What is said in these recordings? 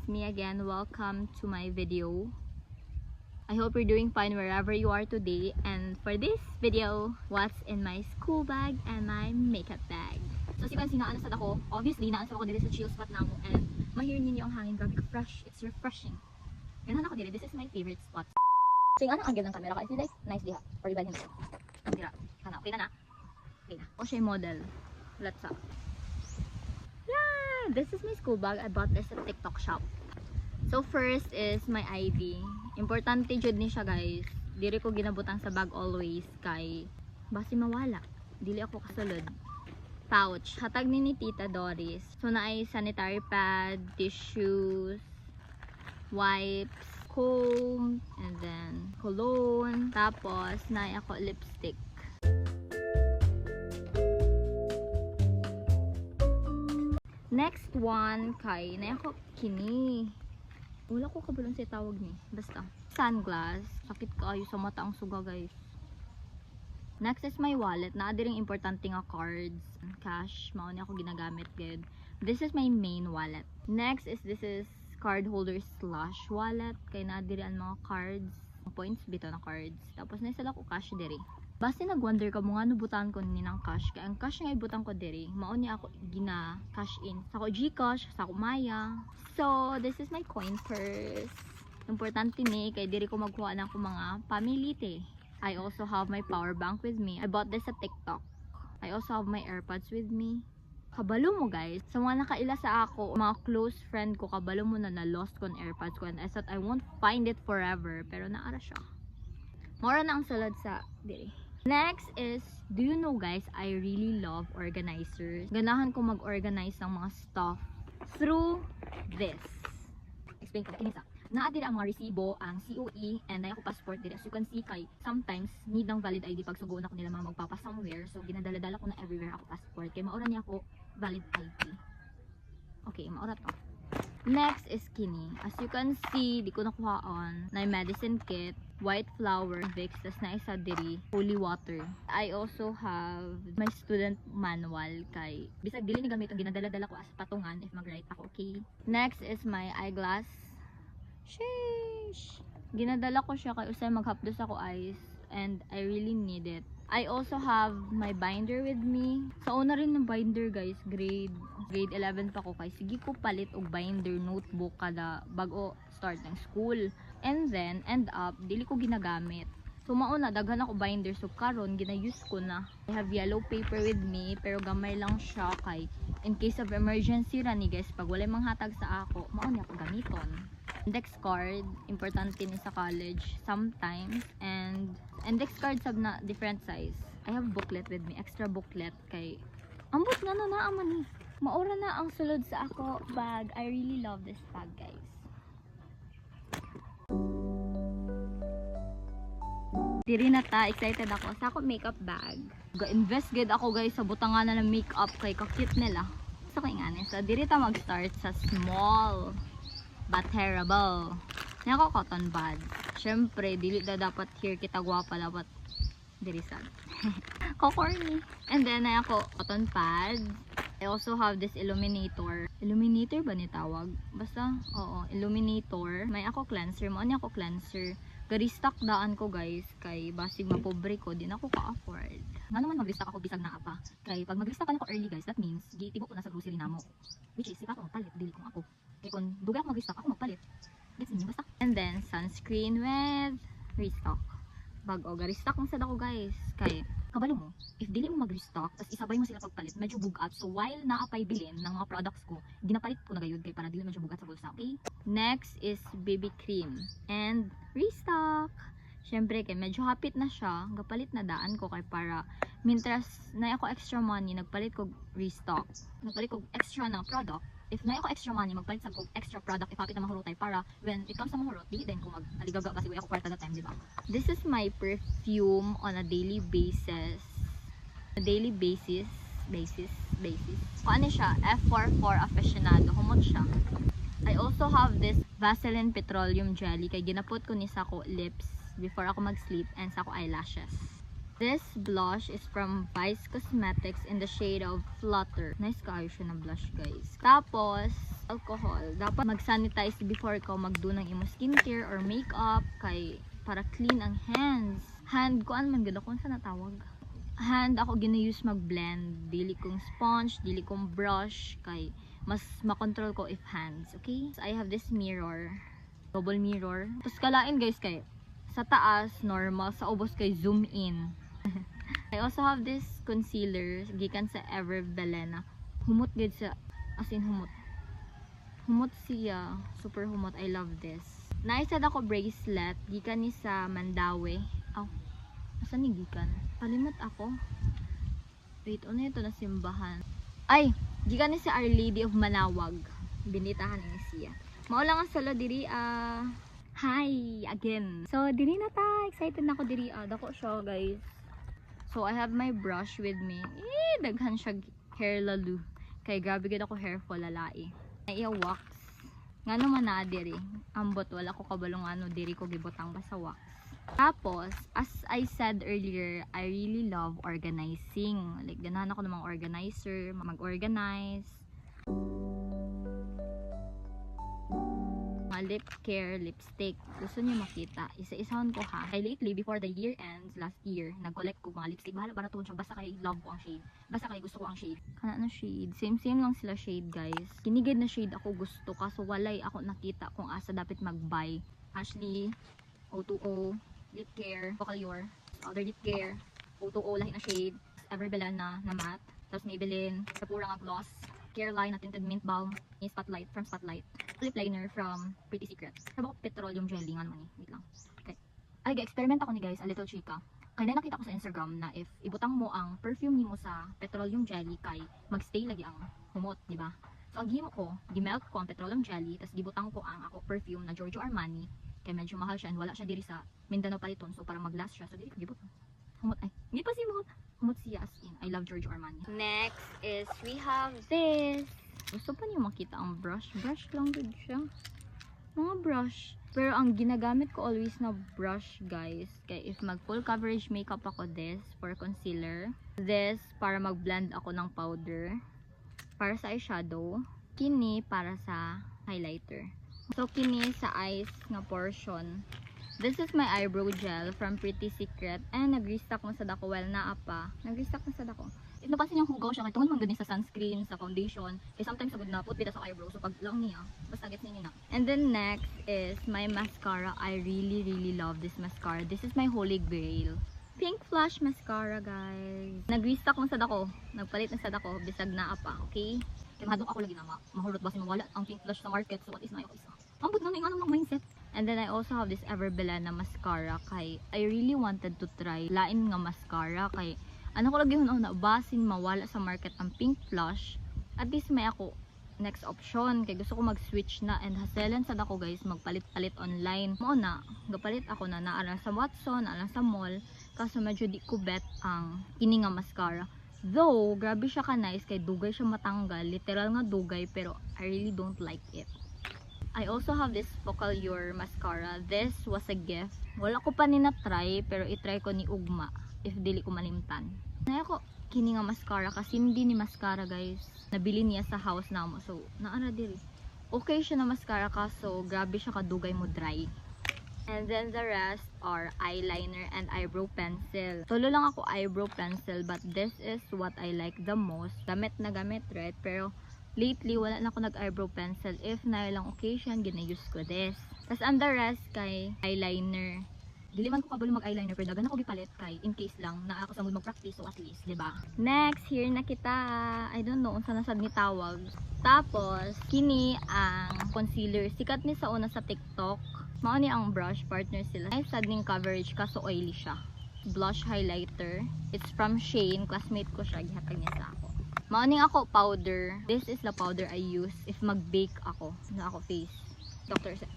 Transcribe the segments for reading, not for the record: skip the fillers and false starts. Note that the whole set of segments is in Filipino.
it's me again. Welcome to my video. I hope you're doing fine wherever you are today. And for this video, what's in my school bag and my makeup bag. So, as you can see, naanasad ako. Obviously, naanasad ako dito sa chill spot na mo. And mahirin ninyo ang hangin. Grabe fresh. It's refreshing. Ganahan ako dito. This is my favorite spot. So, yung anong angle ng camera ka? Is it like nice diha? Or iba hindi? Tira. Kana. Okay na na? Okay na. O siya yung model. Let's up. Yeah! This is my school bag. I bought this at TikTok shop. So first is my ID. Importante jud ni siya, guys. Diri ko ginabutang sa bag always kay basi mawala. Dili ako kasulod. Pouch. Hatag ni Tita Doris. So naay sanitary pad, tissues, wipes, comb, and then cologne. Tapos naay ako lipstick. Next one kay naay ako kini. Wala ko kabulon sa tawag ni. Basta. Sunglass. Sakit kaayo sa mata ang suga, guys. Next is my wallet. Naadiring importante nga cards. Cash. Mauni ako ginagamit, good. This is my main wallet. Next is this is card holder slash wallet. Kay naadiri ang mga cards. Points bito na cards. Tapos naisala ko cash diri. Basta nag-wonder ka mo nga nubutan ko ni ng cash. Kaya ang cash nga ibutang ko diri. Mauni ako gina cash in. Sa ko Gcash, sa ko Maya. So, this is my coin purse. Importante ni, kay diri ko magkuha ng ko mga pamilite. I also have my power bank with me. I bought this at TikTok. I also have my AirPods with me. Kabalo mo, guys. Sa mga nakaila sa ako, mga close friend ko, kabalo mo na lost ko ang AirPods ko. And I thought I won't find it forever. Pero naara siya. Mora na ang sulod sa diri. Next is, do you know, guys, I really love organizers. Ganahan ko mag-organize ng mga stuff through this. Explain ko, kinisa. Naadira ang mga resibo, ang COE, and na ako passport dira. As you can see, kay sometimes need ng valid ID pag sugoon ako nila mga magpapa somewhere. So, ginadala-dala ko na everywhere ako passport. Kaya maura niya ako valid ID. Okay, maura to. Next is kini. As you can see, di ko nakuha on. Na medicine kit, white flower, Vicks, tas na isa diri, holy water. I also have my student manual kay bisag dili ni gamit ang ginadala-dala ko as patungan if mag-write ako, okay? Next is my eyeglass. Sheesh! Ginadala ko siya kay usay maghapdos ako eyes and I really need it. I also have my binder with me. Sa una rin ng binder, guys, grade 11 pa ko kay sige ko palit og binder notebook kada bago start ng school. And then end up dili ko ginagamit. So mauna daghan ako binder so karon gina-use ko na. I have yellow paper with me pero gamay lang siya kay in case of emergency ra ni, guys, pag walay manghatag sa ako, mao ni ako gamiton. Index card, importante ni sa college sometimes, and index card sab na different size. I have booklet with me, extra booklet kay ambot na man ni. Maura na ang sulod sa ako bag. I really love this bag, guys. Diri na ta, excited ako sa ako makeup bag. Ga-invest gid ako, guys, sa butangan na ng makeup kay kakit nila. So kay ngani, so diri ta mag-start sa small but terrible. Yan ako cotton buds. Syempre, dili na dapat here kita gwapa, dapat diri sad. Corny. And then, na ako cotton pads. I also have this illuminator. Illuminator ba ni tawag? Basta, oo, illuminator. May ako cleanser. Ano ako cleanser? Ga-restock daan ko, guys. Kay basig mapobre ko, din ako ka-afford. Nga naman mag-restock ako bisag na apa. Kay pag mag-restock ako early, guys, that means gitibo ko na sa grocery namo. Which is, ikaw magpalit, dili kong ako. Kaya kung dugay ako mag-restock, ako magpalit. Gets niyo basta. And then, sunscreen with restock. Bago, ga-restock mo sad ako, guys. Kay, kabalo mo, if dili mo mag-restock, tapos isabay mo sila pagpalit, medyo bugat. So, while naapay bilin ng mga products ko, ginapalit ko na gayud kay para dili medyo bugat sa bulsa, okay? Next is BB cream and restock. Syempre, kay medyo hapit na siya, gapalit na daan ko kay para mintras na ako extra money, nagpalit ko restock. Nagpalit ko extra na product. If na ako extra money, magpalit sa kong extra product, ipapit na mahurotay para when it comes sa mahurot, di din ko mag-aligaga kasi ako kwarta that time, di ba? This is my perfume on a daily basis. Kung ano siya, F44 Aficionado. Humot siya. I also have this Vaseline Petroleum Jelly. Kay ginapot ko ni sa ko lips before ako mag-sleep and sa ko eyelashes. This blush is from Vice Cosmetics in the shade of Flutter. Nice kayo siya na blush, guys. Tapos, alcohol. Dapat mag-sanitize before ikaw magdo ng imo skincare or makeup kay para clean ang hands. Hand ko man gud ako sa natawag. Hand ako gina-use mag-blend. Dili kong sponge, dili kong brush kay mas makontrol ko if hands, okay? So, I have this mirror. Double mirror. Tapos kalain, guys, kay sa taas normal, sa ubos kay zoom in. I also have this concealer gikan sa Ever Belena. Humot gid sa, as in humot. Humot siya, super humot. I love this. Naisad ako bracelet gikan ni sa Mandawi. Aw, asan ni gikan? Kalimot ako. Wait, ano ito na simbahan? Ay, gikan ni sa Our Lady of Manawag. Binitahan ni siya. Mao lang ang salo diri hi again. So diri na ta, excited na ako diri dako siya, guys. So I have my brush with me. Daghan siya hair lalu. Kay grabe gid ako hair fall lalai. Ay wax. Ngano man na diri. Ambot wala ko kabalong ano diri ko gibutang ba sa wax. Tapos, as I said earlier, I really love organizing. Like ganahan ako ng mga organizer, mag-organize. Lip care, lipstick, gusto niyo makita, isa-isahan ko ha. Kay lately, before the year ends, last year, nag-collect ko mga lipstick. Bahala para siya, basta kay love ko ang shade. Basta kay gusto ko ang shade. Kana na shade. Same lang sila shade, guys. Kinigid na shade ako gusto, kaso walay ako nakita kung asa dapat mag-buy. Ashley, O2O, lip care, Vocalure, other lip care, O2O, lahi na shade, Ever Belena na matte, tapos Maybelline, Sephora nga gloss, Careline na tinted mint balm, Spotlight from Spotlight, lip liner from Pretty Secret. Sabi ko petroleum jelly nga naman eh. Wait lang. Okay. Ay, experiment ako ni guys, a little chika. Kaya nakita ko sa Instagram na if ibutang mo ang perfume nimo sa petroleum jelly kay magstay lagi ang humot, di ba? So ang gimo ko, gi-melt ko ang petroleum jelly, tapos gibutang ko ang ako perfume na Giorgio Armani. Kaya medyo mahal siya and wala siya diri sa Mindanao Paliton. So para mag-last siya, so diri ko gibutang. Humot ay. Hindi pa si humot siya as in. I love Giorgio Armani. Next is we have this. Gusto pa niyo makita ang brush. Brush lang din siya. Mga brush. Pero ang ginagamit ko always na brush, guys. Kaya if mag full coverage makeup ako, this for concealer. This para mag-blend ako ng powder. Para sa eyeshadow. Kini para sa highlighter. So kini sa eyes nga portion. This is my eyebrow gel from Pretty Secret. And nag-restock mo sa dako. Well, naa pa. Nag-restock na sa dako. If napansin yung hugaw siya, kaya tungkol man ganun sa sunscreen, sa foundation, eh sometimes sagod na put bita sa eyebrow, so pag lang niya, basta gets ninyo na. And then next is my mascara. I really love this mascara. This is my holy grail. Pink Flash mascara, guys. Nag-restock mo sa dako. Nagpalit na sa dako, bisag na pa, okay? Kaya mahadok ako lagi na mahurot ba mawala ang Pink Flash sa market, so what is na yung isa? Ang bud na yung mindset. And then I also have this Ever Belena mascara kay I really wanted to try lain nga mascara kay ano ko lagi na basin mawala sa market ang Pink Flush. At least may ako next option kay gusto ko mag-switch na and haselan sad ako, guys, magpalit-palit online. Mo na gapalit ako na naara sa Watson, naara sa mall, kaso medyo di ko bet ang kini nga mascara. Though grabe siya ka nice kay dugay siya matanggal, literal nga dugay, pero I really don't like it. I also have this Vocalure mascara. This was a gift. Wala ko pa ni na-try, pero i-try ko ni Ugma if dili ko malimtan. Na ako kini nga mascara kasi hindi ni mascara, guys. Nabili niya sa house namo. So, naara diri. Okay siya na mascara kaso grabe siya kadugay mo dry. And then the rest are eyeliner and eyebrow pencil. Solo lang ako eyebrow pencil, but this is what I like the most. Gamit na gamit, right? Pero lately wala na ako nag-eyebrow pencil. If na lang occasion, gina-use ko this. Tapos ang the rest kay eyeliner. Dili man ko kabalo mag-eyeliner, pero dagan ako gipalit kay in case lang na ako sa mood mag-practice, so at least, di ba? Next, here na kita. I don't know unsa na sad ni tawag. Tapos kini ang concealer. Sikat ni sa una sa TikTok. Mao ni ang brush, partner sila. Ay sad ning coverage kaso oily siya. Blush highlighter. It's from Shane, classmate ko siya, gihatag niya sa ako. Mao ning ako powder. This is the powder I use if mag-bake ako na ako face. Doctor said.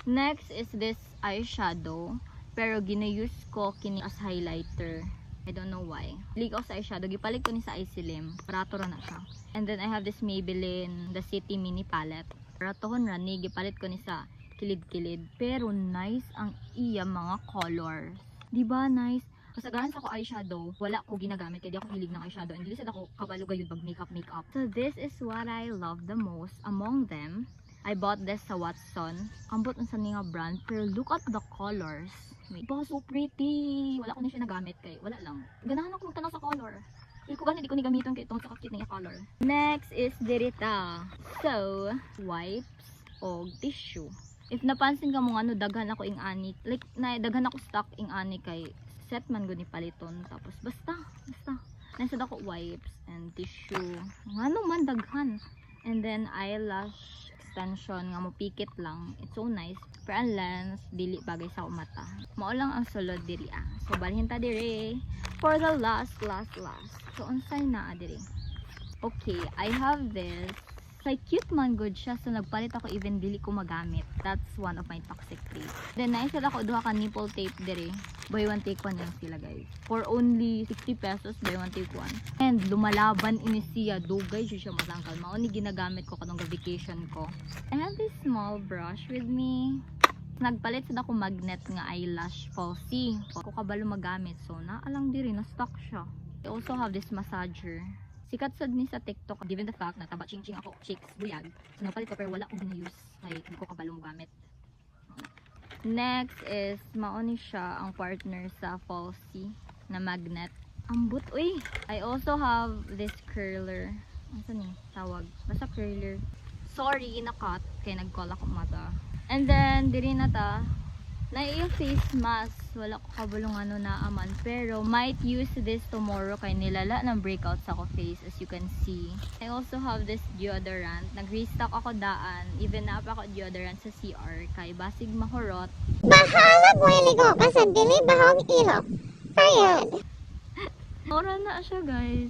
Next is this eyeshadow. Pero gina-use ko kini as highlighter. I don't know why. Lig ako sa eyeshadow. Gipalit ko ni sa Eyesilim. Parato ra na siya. And then I have this Maybelline The City Mini Palette. Paratohon ra ni. Gipalit ko ni sa kilid-kilid. Pero nice ang iya mga colors. Diba nice? Kasagaran sa ko eyeshadow, wala ko ginagamit kaya di ako hilig ng eyeshadow. And dili sad ako kabalo gayud pag makeup. So this is what I love the most among them. I bought this sa Watson. Ambot unsa ni nga brand, pero look at the colors. Wait, ba so pretty. Wala ko na siya nagamit kay wala lang. Ganahan ako magtanaw sa color. Hindi ko ganit, di ko ni gamiton kay itong sa cute niya color. Next is dirita. So, wipes o tissue. If napansin ka mo ano, daghan ako ing ani. Like, daghan ako stock ing ani kay set man gud ni paliton. Tapos, basta. Nasa ako wipes and tissue. Ano man daghan. And then, eyelash extension nga mo pikit lang. It's so nice. Pero ang lens, dili bagay sa mata. Mao lang ang sulod diri ah. So, balhin ta diri. For the last. So, unsay na diri? Okay, I have this. Kay cute man good siya. So, nagpalit ako even dili ko magamit. That's one of my toxic traits. Then, naisad ako duha ka nipple tape diri. Buy one take one lang sila guys. For only 60 pesos, buy one take one. And lumalaban ini siya. Dugay siya matangkal. Mao ni ginagamit ko kanong vacation ko. I have this small brush with me. Nagpalit sad ako magnet nga eyelash falsy. Ko kabalo magamit. So, naalang diri na stock siya. I also have this massager. Sikat sad ni sa TikTok given the fact na taba ching ako chicks buyag. So napalit ko pero wala ko gina-use kay hindi ko kabalo mo gamit. Next is maoni siya ang partner sa falsy na magnet. Ambot uy. I also have this curler. Asa ni tawag? Basta curler. Sorry na-cut kay nag-call ako mata. And then diri na ta na yung face mask, wala ko kabulong ano na aman, pero might use this tomorrow kay nilala ng breakouts ako face as you can see. I also have this deodorant, nag-restock ako daan, even na pa ako deodorant sa CR kay basig mahurot. Bahala mo iligo kasi dili bahong ilok. Period. Ora na siya guys.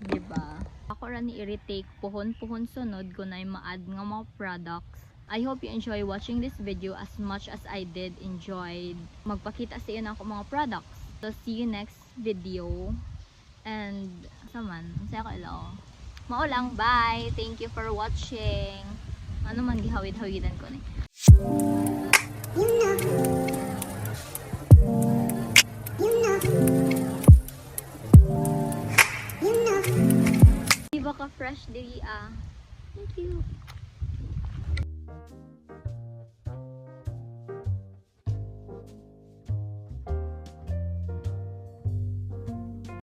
Diba? Ako ra ni i-retake puhon sunod ko na yung ma-add nga mga products. I hope you enjoy watching this video as much as I did enjoyed magpakita sa iyo ng ako mga products. So see you next video. And saman, saya ko ilaw. Mao lang, bye. Thank you for watching. Ano man gihawid-hawidan ko ni. Di ba ka fresh diri ah? Thank you.